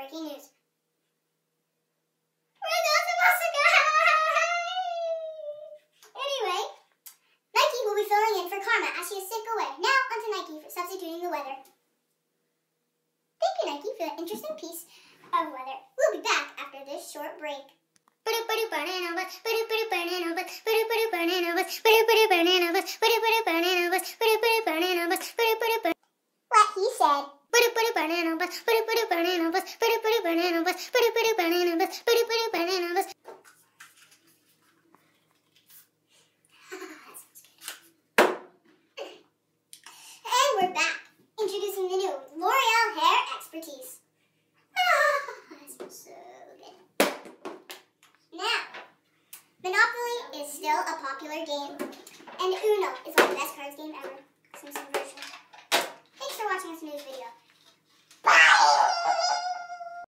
Breaking news. Anyway, Nike will be filling in for Karma as she is sick away. Now onto Nike for substituting the weather. Thank you, Nike, for that interesting piece of weather. We'll be back after this short break. What he said. And we're back, introducing the new L'Oreal Hair Expertise. That smells so good. Now, Monopoly is still a popular game, and Uno is one of the best cards game ever. Simpson version. Thanks for watching this news video.